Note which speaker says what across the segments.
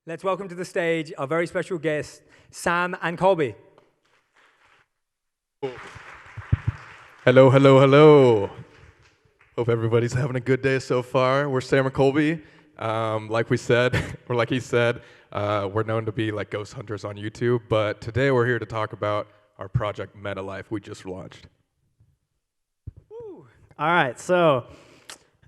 Speaker 1: Let's welcome to the stage our very special guests, Sam and Colby.
Speaker 2: Hello, hello, hello. Hope everybody's having a good day so far. We're Sam and Colby. Like we said, or like he said, we're known to be like ghost hunters on YouTube, but today we're here to talk about our project MetaLife we just launched.
Speaker 3: All right, so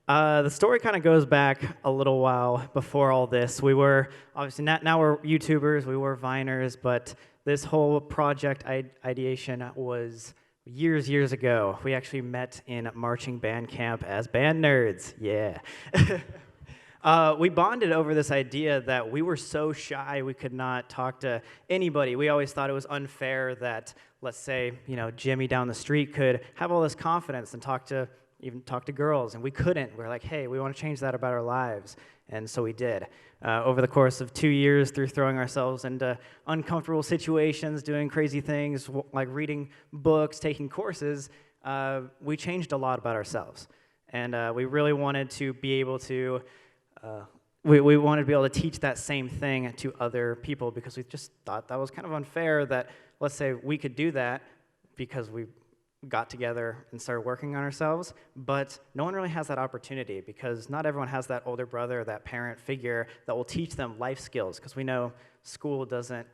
Speaker 3: the story kind of goes back a little while before all this. We were, obviously, now we're YouTubers, we were Viners, but this whole project ideation was years ago. We actually met in marching band camp as band nerds, yeah. We bonded over this idea that we were so shy we could not talk to anybody. We always thought it was unfair that, let's say, Jimmy down the street could have all this confidence and even talk to girls, and we couldn't. We're like, hey, we want to change that about our lives, and so we did. Over the course of 2 years, through throwing ourselves into uncomfortable situations, doing crazy things, like reading books, taking courses, we changed a lot about ourselves. And we really wanted to be able to we wanted to be able to teach that same thing to other people, because we just thought that was kind of unfair that, let's say, we could do that because we got together and started working on ourselves, but no one really has that opportunity, because not everyone has that older brother or that parent figure that will teach them life skills, because we know school doesn't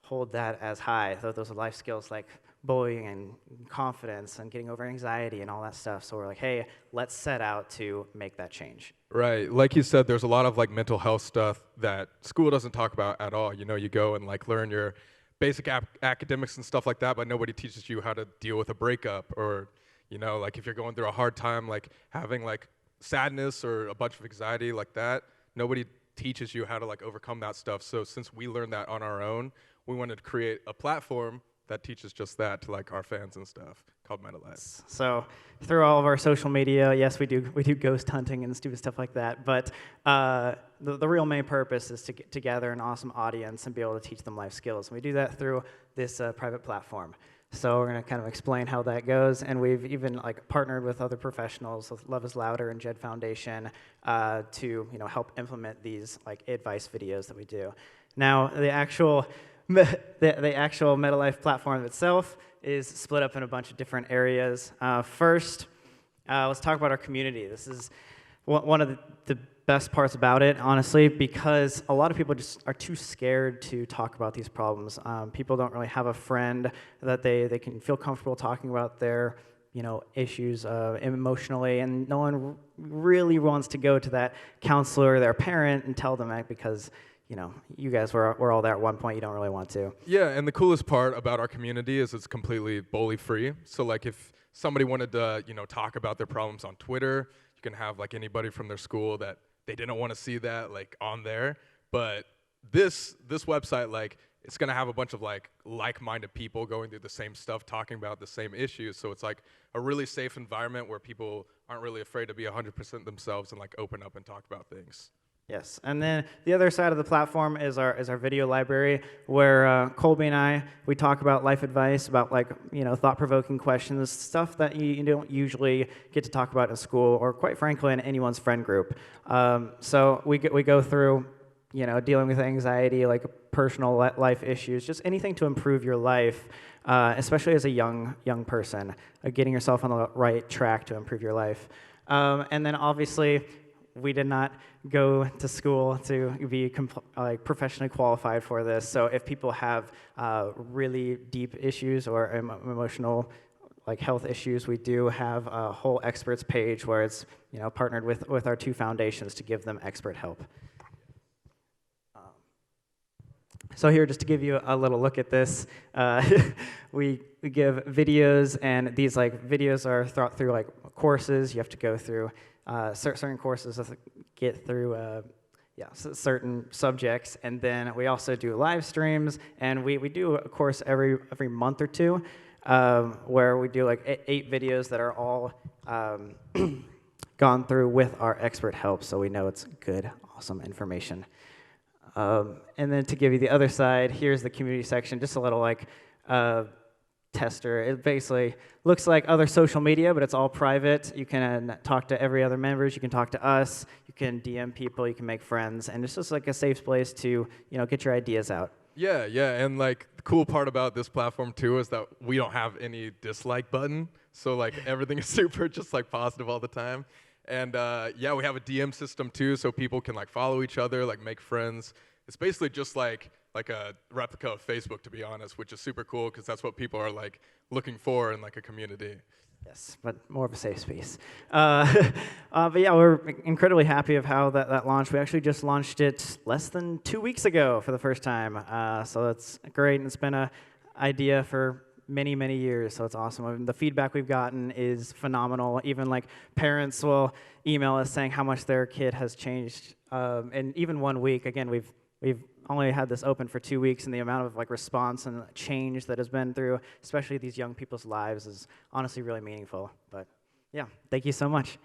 Speaker 3: hold that as high. Those are life skills like bullying and confidence and getting over anxiety and all that stuff. So we're like, hey, let's set out to make that change.
Speaker 2: Right, like you said, there's a lot of like mental health stuff that school doesn't talk about at all. You go and like learn your basic academics and stuff like that, but nobody teaches you how to deal with a breakup, or like if you're going through a hard time, like having like sadness or a bunch of anxiety like that, nobody teaches you how to like overcome that stuff. So since we learned that on our own, we wanted to create a platform that teaches just that to like our fans and stuff, called MetaLife.
Speaker 3: So through all of our social media, yes, we do ghost hunting and stupid stuff like that, but the real main purpose is to gather an awesome audience and be able to teach them life skills. And we do that through this private platform. So we're going to kind of explain how that goes, and we've even like partnered with other professionals, with Love is Louder and Jed Foundation, to help implement these like advice videos that we do. Now the actual MetaLife platform itself is split up in a bunch of different areas. First, let's talk about our community. This is one of the best parts about it, honestly, because a lot of people just are too scared to talk about these problems. People don't really have a friend that they can feel comfortable talking about their issues emotionally, and no one really wants to go to that counselor or their parent and tell them that, because you guys were all there at one point. You don't really want to.
Speaker 2: Yeah, and the coolest part about our community is it's completely bully-free. So like if somebody wanted to, talk about their problems on Twitter, you can have like anybody from their school that they didn't want to see that like on there. But this website, like, it's gonna have a bunch of like-minded people going through the same stuff, talking about the same issues. So it's like a really safe environment where people aren't really afraid to be 100% themselves and like open up and talk about things.
Speaker 3: Yes, and then the other side of the platform is our video library, where Colby and we talk about life advice, about thought-provoking questions, stuff that you don't usually get to talk about in school, or quite frankly in anyone's friend group. So we go through dealing with anxiety, like personal life issues, just anything to improve your life, especially as a young person, getting yourself on the right track to improve your life. And then obviously, we did not go to school to be professionally qualified for this. So if people have really deep issues or emotional health issues, we do have a whole experts page where it's partnered with our two foundations to give them expert help. So here, just to give you a little look at this, we give videos, and these videos are thought through courses. You have to go through certain courses to get through certain subjects, and then we also do live streams, and we do a course every month or two, where we do 8 videos that are all gone through with our expert help, so we know it's good, awesome information. And then to give you the other side, here's the community section, just a little tester. It basically looks like other social media, but it's all private. You can talk to every other members. You can talk to us. You can DM people. You can make friends, and it's just like a safe place to get your ideas out.
Speaker 2: Yeah, yeah, and like the cool part about this platform too is that we don't have any dislike button, so like everything is super just like positive all the time. And yeah, we have a DM system too, so people can like follow each other, like make friends. It's basically just like a replica of Facebook, to be honest, which is super cool because that's what people are like looking for in like a community.
Speaker 3: Yes, but more of a safe space. But yeah, we're incredibly happy of how that launched. We actually just launched it less than 2 weeks ago for the first time. So that's great, and it's been an idea for many, many years, so it's awesome. I mean, the feedback we've gotten is phenomenal. Even like parents will email us saying how much their kid has changed in even 1 week. Again, we've only had this open for 2 weeks, and the amount of like response and change that has been through, especially these young people's lives, is honestly really meaningful. But yeah, thank you so much.